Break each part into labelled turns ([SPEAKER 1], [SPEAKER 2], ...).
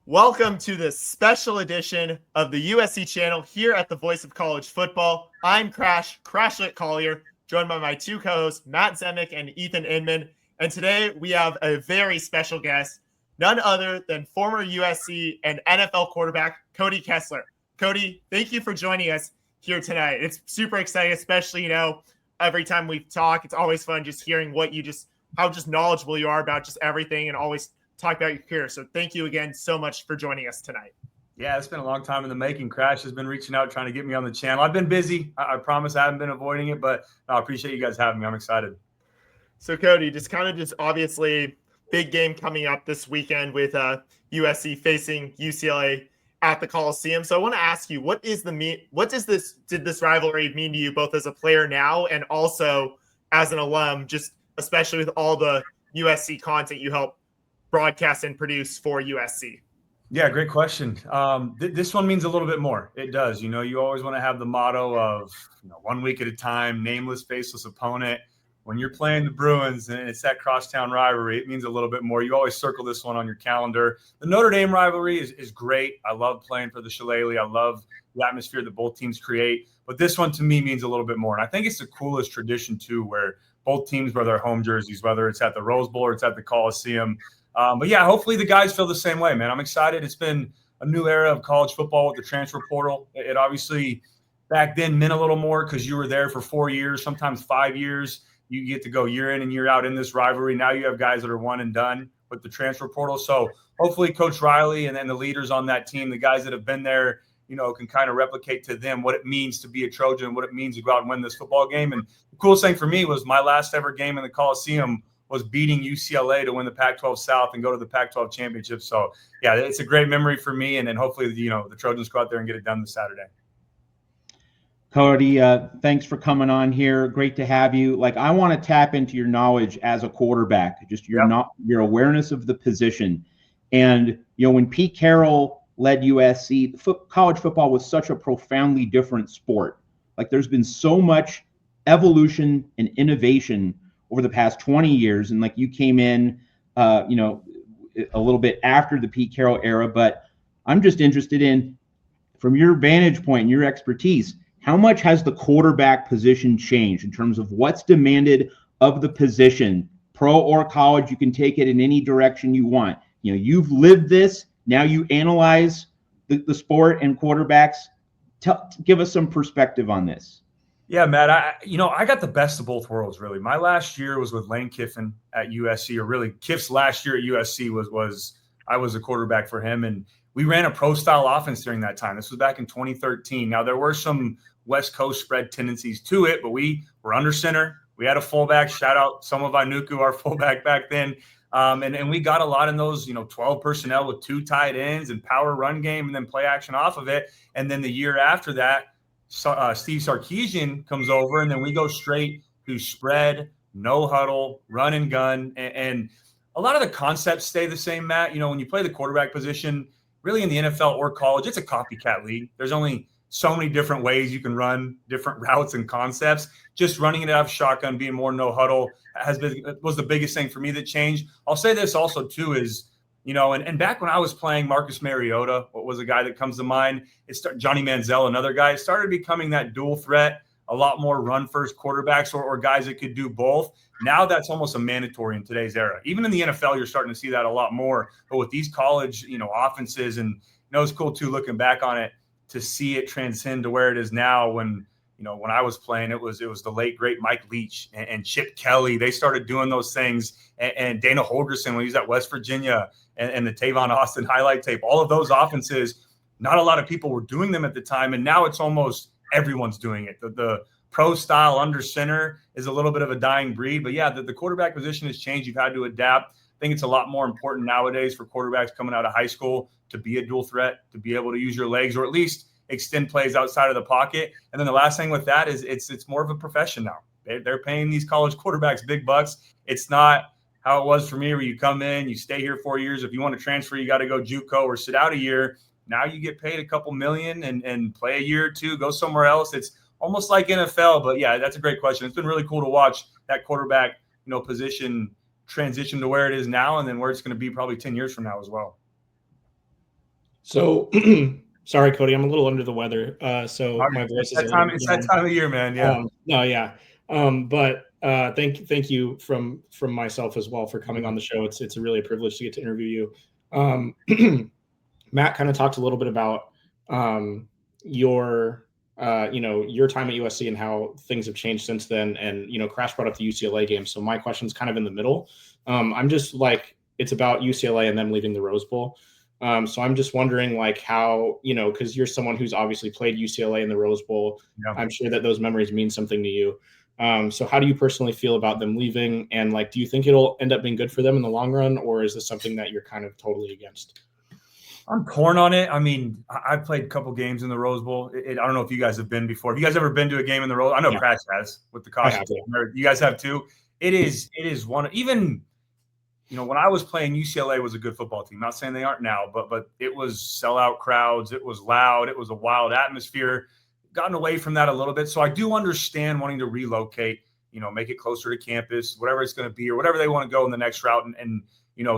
[SPEAKER 1] Welcome to this special edition of the USC channel here at the Voice of College Football. I'm Crashlet Collier, joined by my two co-hosts, Matt Zemek and Ethan Inman. And today we have a very special guest, none other than former USC and NFL quarterback Cody Kessler. Cody, thank you for joining us here tonight. It's super exciting, especially, every time we talk, it's always fun just hearing how knowledgeable you are about just everything and always talk about your career. So thank you again so much for joining us tonight.
[SPEAKER 2] Yeah, it's been a long time in the making. Crash has been reaching out, trying to get me on the channel. I've been busy. I promise I haven't been avoiding it, but I appreciate you guys having me. I'm excited.
[SPEAKER 1] So Cody, just obviously big game coming up this weekend with USC facing UCLA at the Coliseum. So I want to ask you, did this rivalry mean to you both as a player now and also as an alum, just especially with all the USC content you help broadcast and produce for USC?
[SPEAKER 2] Yeah, great question. This one means a little bit more. It does. You always want to have the motto of 1 week at a time, nameless, faceless opponent. When you're playing the Bruins and it's that crosstown rivalry, it means a little bit more. You always circle this one on your calendar. The Notre Dame rivalry is great. I love playing for the Shillelagh. I love the atmosphere that both teams create. But this one to me means a little bit more. And I think it's the coolest tradition too, where both teams wear their home jerseys, whether it's at the Rose Bowl or it's at the Coliseum. But yeah, hopefully the guys feel the same way, man. I'm excited. It's been a new era of college football with the transfer portal. It obviously back then meant a little more because you were there for 4 years, sometimes 5 years. You get to go year in and year out in this rivalry. Now you have guys that are one and done with the transfer portal. So hopefully Coach Riley and then the leaders on that team, the guys that have been there, can kind of replicate to them what it means to be a Trojan, what it means to go out and win this football game. And the coolest thing for me was my last ever game in the Coliseum was beating UCLA to win the Pac-12 South and go to the Pac-12 championship. So, yeah, it's a great memory for me. And then hopefully, the Trojans go out there and get it done this Saturday.
[SPEAKER 3] Cody, thanks for coming on here. Great to have you. I want to tap into your knowledge as a quarterback, just your awareness of the position. And, when Pete Carroll led USC, college football was such a profoundly different sport. There's been so much evolution and innovation over the past 20 years. And you came in, a little bit after the Pete Carroll era, but I'm just interested in, from your vantage point and your expertise, how much has the quarterback position changed in terms of what's demanded of the position, pro or college? You can take it in any direction you want. You've lived this. Now you analyze the sport and quarterbacks. Give us some perspective on this.
[SPEAKER 2] Yeah, Matt, I got the best of both worlds, really. My last year was with Lane Kiffin at USC, or really Kiff's last year at USC was I was a quarterback for him. And we ran a pro-style offense during that time. This was back in 2013. Now, there were some West Coast spread tendencies to it, but we were under center. We had a fullback. Shout out Soma Vainuku, our fullback back then. And we got a lot in those, 12 personnel with 2 tight ends and power run game and then play action off of it. And then the year after that, Steve Sarkisian comes over, and then we go straight to spread, no huddle, run and gun. And a lot of the concepts stay the same, Matt. When you play the quarterback position, really in the NFL or college, it's a copycat league. There's only so many different ways you can run different routes and concepts. Just running it out of shotgun, being more no huddle was the biggest thing for me that changed. I'll say this also too is, and back when I was playing, Marcus Mariota, what was a guy that comes to mind? Johnny Manziel, another guy. It started becoming that dual threat, a lot more run-first quarterbacks or guys that could do both. Now that's almost a mandatory in today's era. Even in the NFL, you're starting to see that a lot more. But with these college, offenses, and it's cool too looking back on it to see it transcend to where it is now. When I was playing, it was the late great Mike Leach and Chip Kelly. They started doing those things, and Dana Holgerson when he was at West Virginia, and the Tavon Austin highlight tape. All of those offenses, not a lot of people were doing them at the time, and now it's almost everyone's doing it. The pro style under center is a little bit of a dying breed, but yeah, the quarterback position has changed. You've had to adapt. I think it's a lot more important nowadays for quarterbacks coming out of high school to be a dual threat, to be able to use your legs, or at least extend plays outside of the pocket. And then the last thing with that is it's more of a profession now. They're paying these college quarterbacks big bucks. It's not how it was for me, where you come in, you stay here 4 years. If you want to transfer, you got to go JUCO or sit out a year. Now you get paid a couple million and play a year or two, go somewhere else. It's almost like NFL. But yeah, that's a great question. It's been really cool to watch that quarterback, position transition to where it is now, and then where it's going to be probably 10 years from now as well.
[SPEAKER 4] So, sorry, Cody, I'm a little under the weather, so my voice is a little
[SPEAKER 2] It's that time of year, man. Yeah.
[SPEAKER 4] No, yeah. But thank you from myself as well for coming on the show. It's a really a privilege to get to interview you. Matt kind of talked a little bit about your your time at USC and how things have changed since then. And Crash brought up the UCLA game, so my question's kind of in the middle. I'm just like, it's about UCLA and them leaving the Rose Bowl. So I'm just wondering, like, how, because you're someone who's obviously played UCLA in the Rose Bowl.
[SPEAKER 2] Yeah.
[SPEAKER 4] I'm sure that those memories mean something to you. So how do you personally feel about them leaving? And like, do you think it'll end up being good for them in the long run, or is this something that you're kind of totally against?
[SPEAKER 2] I'm torn on it. I mean, I played a couple games in the Rose Bowl. I don't know if you guys have been before. Have you guys ever been to a game in the Rose? I know Crash has with the costume. You guys have too. It is one, even when I was playing, UCLA was a good football team. Not saying they aren't now, but it was sellout crowds. It was loud. It was a wild atmosphere. Gotten away from that a little bit. So I do understand wanting to relocate, make it closer to campus, whatever it's going to be, or whatever they want to go in the next route, and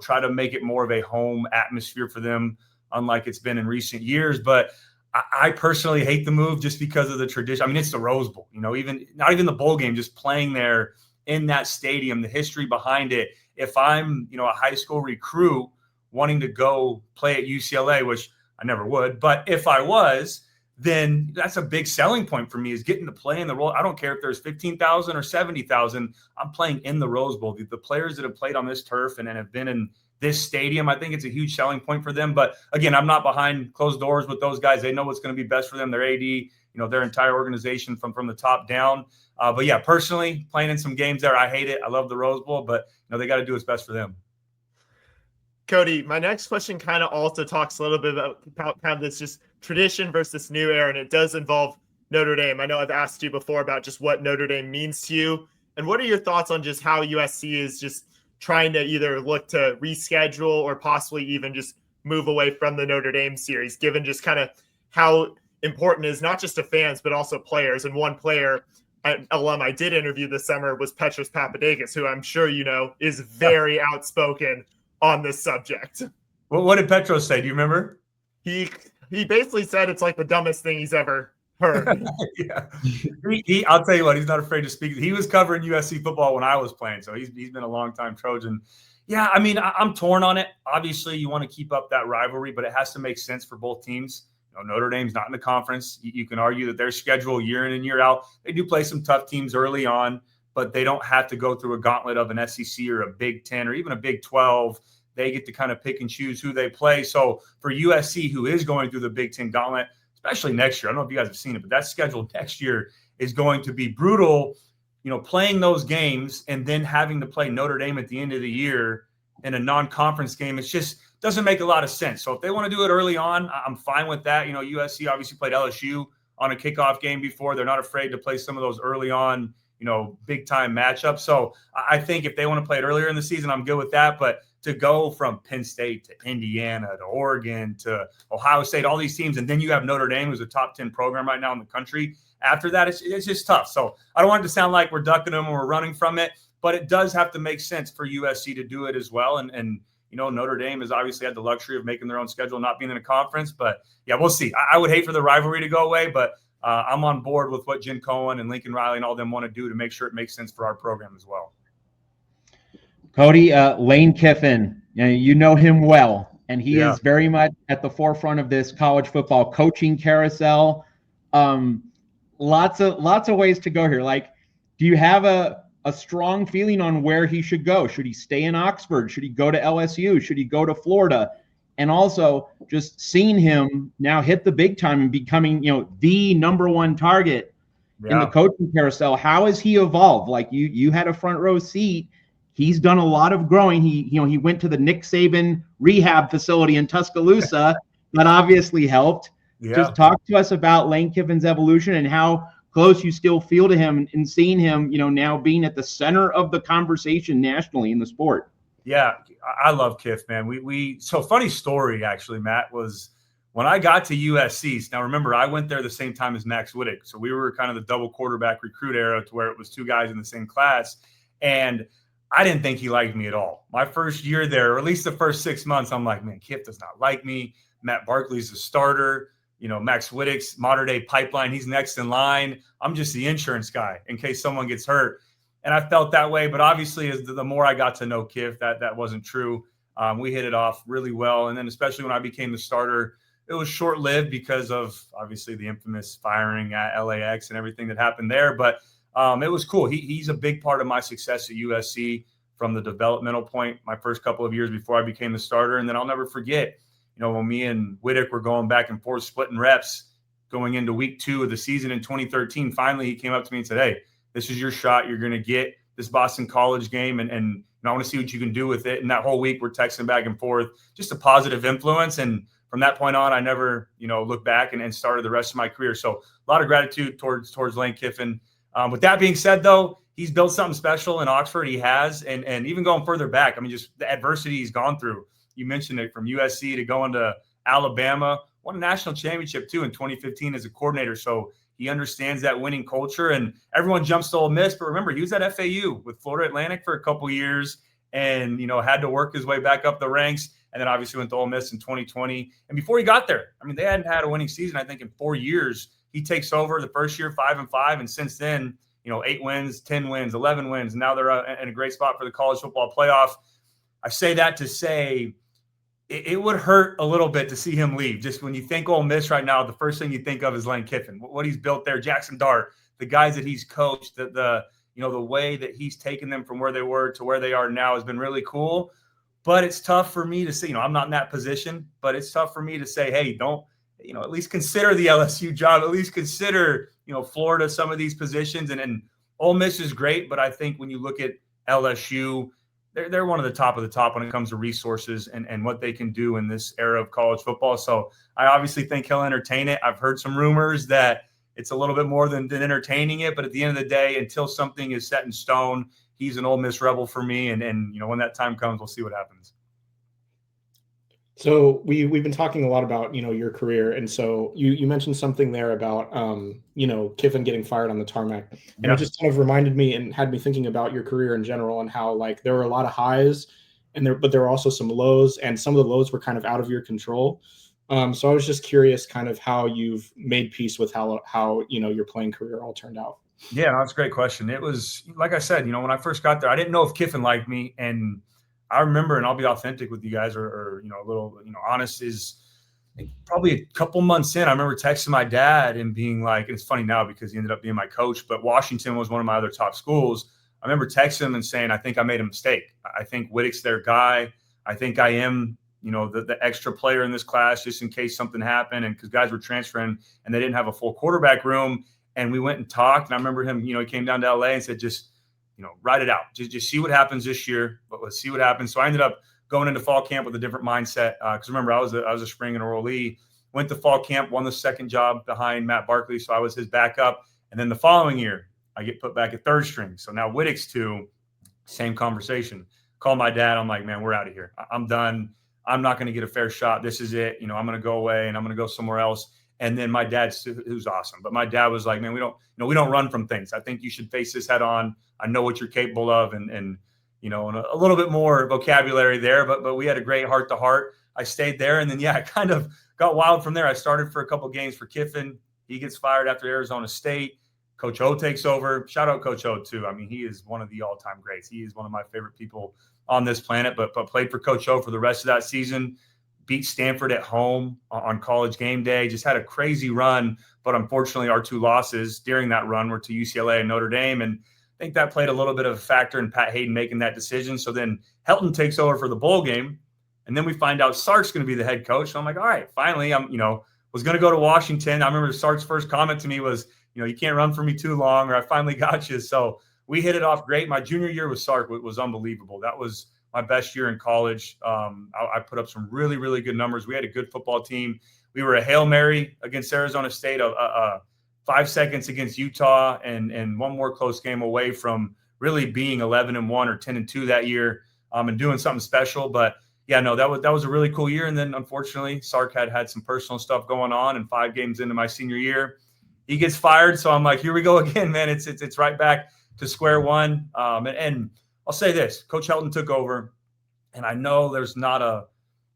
[SPEAKER 2] try to make it more of a home atmosphere for them, unlike it's been in recent years. But I personally hate the move just because of the tradition. I mean, it's the Rose Bowl, even not even the bowl game, just playing there in that stadium, the history behind it. If I'm, a high school recruit wanting to go play at UCLA, which I never would, but if I was, then that's a big selling point for me, is getting to play in the role. I don't care if there's 15,000 or 70,000. I'm playing in the Rose Bowl. The players that have played on this turf and have been in this stadium, I think it's a huge selling point for them. But again, I'm not behind closed doors with those guys. They know what's going to be best for them. Their AD, their entire organization from the top down. But yeah, personally, playing in some games there, I hate it. I love the Rose Bowl, but they got to do what's best for them.
[SPEAKER 1] Cody, my next question kind of also talks a little bit about kind of this just tradition versus new era, and it does involve Notre Dame. I know I've asked you before about just what Notre Dame means to you, and what are your thoughts on just how USC is just trying to either look to reschedule or possibly even just move away from the Notre Dame series, given just kind of how important it is, not just to fans, but also players. And one player, an alum I did interview this summer, was Petros Papadakis, who I'm sure is very outspoken on this subject.
[SPEAKER 2] Well, what did Petros say? Do you remember?
[SPEAKER 1] He basically said it's like the dumbest thing he's ever heard.
[SPEAKER 2] Yeah. I'll tell you what, he's not afraid to speak. He was covering USC football when I was playing, so he's been a long-time Trojan. Yeah, I mean, I'm torn on it. Obviously, you want to keep up that rivalry, but it has to make sense for both teams. Notre Dame's not in the conference. You can argue that their schedule year in and year out, they do play some tough teams early on, but they don't have to go through a gauntlet of an SEC or a Big 10 or even a Big 12. They get to kind of pick and choose who they play. So for USC, who is going through the Big 10 gauntlet, especially next year, I don't know if you guys have seen it, but that schedule next year is going to be brutal, playing those games and then having to play Notre Dame at the end of the year in a non-conference game. It's just doesn't make a lot of sense. So if they want to do it early on, I'm fine with that. USC obviously played LSU on a kickoff game before. They're not afraid to play some of those early on, big time matchups. So I think if they want to play it earlier in the season, I'm good with that. But to go from Penn State to Indiana to Oregon to Ohio State, all these teams, and then you have Notre Dame, who's a top 10 program right now in the country. After that, it's just tough. So I don't want it to sound like we're ducking them or we're running from it, but it does have to make sense for USC to do it as well. And Notre Dame has obviously had the luxury of making their own schedule, not being in a conference. But yeah, we'll see. I would hate for the rivalry to go away, but I'm on board with what Jen Cohen and Lincoln Riley and all them want to do to make sure it makes sense for our program as well.
[SPEAKER 3] Cody, Lane Kiffin, you know him well, and he is very much at the forefront of this college football coaching carousel. Lots of ways to go here. Like, do you have a strong feeling on where he should go? Should he stay in Oxford? Should he go to LSU? Should he go to Florida? And also just seeing him now hit the big time and becoming, the number one target in the coaching carousel. How has he evolved? Like you had a front row seat. He's done a lot of growing. He went to the Nick Saban rehab facility in Tuscaloosa. That obviously helped. Yeah. Just talk to us about Lane Kiffin's evolution and how close you still feel to him and seeing him, now being at the center of the conversation nationally in the sport.
[SPEAKER 2] Yeah, I love Kiff, man. So funny story, actually, Matt, was when I got to USC. Now, remember, I went there the same time as Max Wittick. So we were kind of the double quarterback recruit era to where it was two guys in the same class. And I didn't think he liked me at all. My first year there, or at least the first 6 months, I'm like, man, Kiff does not like me. Matt Barkley's the starter. Max Whittick's modern day pipeline. He's next in line. I'm just the insurance guy in case someone gets hurt. And I felt that way. But obviously, as the more I got to know Kiff, that wasn't true. We hit it off really well. And then especially when I became the starter, it was short-lived because of obviously the infamous firing at LAX and everything that happened there. But it was cool. He's a big part of my success at USC from the developmental point, my first couple of years before I became the starter. And then I'll never forget, when me and Whittick were going back and forth, splitting reps, going into week 2 of the season in 2013, finally he came up to me and said, "Hey, this is your shot. You're going to get this Boston College game, and I want to see what you can do with it." And that whole week we're texting back and forth, just a positive influence. And from that point on, I never, looked back and started the rest of my career. So a lot of gratitude towards Lane Kiffin. With that being said, though, he's built something special in Oxford. He has, and even going further back, I mean, just the adversity he's gone through. You mentioned it, from USC to going to Alabama, won a national championship too in 2015 as a coordinator. So he understands that winning culture, and everyone jumps to Ole Miss. But remember, he was at FAU with Florida Atlantic for a couple years, and had to work his way back up the ranks. And then obviously went to Ole Miss in 2020. And before he got there, I mean, they hadn't had a winning season, I think, in 4 years. He takes over the first year 5-5, and since then, 8 wins, 10 wins, 11 wins. And now they're in a great spot for the college football playoff. I say that to say it would hurt a little bit to see him leave. Just when you think Ole Miss right now, the first thing you think of is Lane Kiffin, what he's built there, Jackson Dart, the guys that he's coached, the way that he's taken them from where they were to where they are now has been really cool. But it's tough for me to say, I'm not in that position, but it's tough for me to say, hey, don't, at least consider the LSU job, at least consider, Florida, some of these positions. And Ole Miss is great, but I think when you look at LSU, they're one of the top when it comes to resources and what they can do in this era of college football. So I obviously think he'll entertain it. I've heard some rumors that it's a little bit more than entertaining it, but at the end of the day, until something is set in stone, he's an Ole Miss rebel for me. And when that time comes, we'll see what happens.
[SPEAKER 4] So we've been talking a lot about, your career. And so you mentioned something there about, Kiffin getting fired on the tarmac. And It just kind of reminded me and had me thinking about your career in general, and how there were a lot of highs but there were also some lows, and some of the lows were kind of out of your control. So I was just curious kind of how you've made peace with how your playing career all turned out.
[SPEAKER 2] Yeah, that's a great question. It was, like I said, when I first got there, I didn't know if Kiffin liked me. And I remember, and I'll be authentic with you guys, or a little, honest, is probably a couple months in, I remember texting my dad and being like, and it's funny now because he ended up being my coach, but Washington was one of my other top schools. I remember texting him and saying, I think I made a mistake. I think Whittick's their guy. I think I am, the extra player in this class, just in case something happened. And because guys were transferring and they didn't have a full quarterback room. And we went and talked. And I remember him, he came down to LA and said, just, write it out. Just see what happens this year, but let's see what happens. So I ended up going into fall camp with a different mindset. Because remember, I was a spring enrollee, went to fall camp, won the second job behind Matt Barkley. So I was his backup. And then the following year, I get put back at third string. So now Whittick's 2, same conversation. Call my dad. I'm like, man, we're out of here. I'm done. I'm not going to get a fair shot. This is it. I'm going to go away and I'm going to go somewhere else. And then my dad, who's awesome, but my dad was like, man, we don't run from things. I think you should face this head on. I know what you're capable of, and a little bit more vocabulary there, but we had a great heart to heart. I stayed there, and then I kind of got wild from there. I started for a couple games for Kiffin. He gets fired after Arizona State. Coach O takes over. Shout out Coach O too. I mean, he is one of the all-time greats. He is one of my favorite people on this planet. But played for Coach O for the rest of that season. Beat Stanford at home on College game day. Just had a crazy run, but unfortunately our 2 losses during that run were to UCLA and Notre Dame, and I think that played a little bit of a factor in Pat Hayden making that decision. So then Helton takes over for the bowl game, and then we find out Sark's going to be the head coach. So I'm like, all right, finally, I'm was going to go to Washington. I remember Sark's first comment to me was, you can't run for me too long, or I finally got you. So we hit it off great. My junior year with Sark was unbelievable. That was my best year in college. I put up some really, really good numbers. We had a good football team. We were a Hail Mary against Arizona State, 5 seconds against Utah, and one more close game away from really being 11-1 or 10-2 that year, and doing something special. But that was a really cool year. And then unfortunately, Sark had some personal stuff going on, and 5 games into my senior year, he gets fired. So I'm like, here we go again, man. It's right back to square one. And I'll say this, Coach Helton took over, and I know there's not a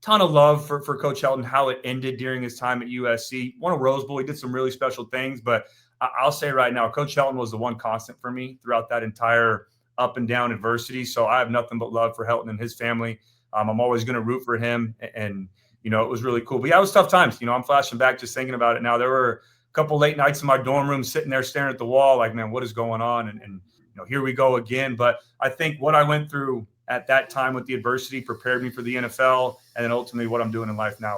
[SPEAKER 2] ton of love for Coach Helton, how it ended during his time at USC. Won a Rose Bowl. He did some really special things, but I'll say right now, Coach Helton was the one constant for me throughout that entire up and down adversity. So I have nothing but love for Helton and his family. I'm always going to root for him. And, you know, it was really cool. But yeah, it was tough times. You know, I'm flashing back just thinking about it now. There were a couple late nights in my dorm room sitting there staring at the wall like, man, what is going on? And you know, here we go again. But I think what I went through at that time with the adversity prepared me for the NFL, and then ultimately what I'm doing in life now is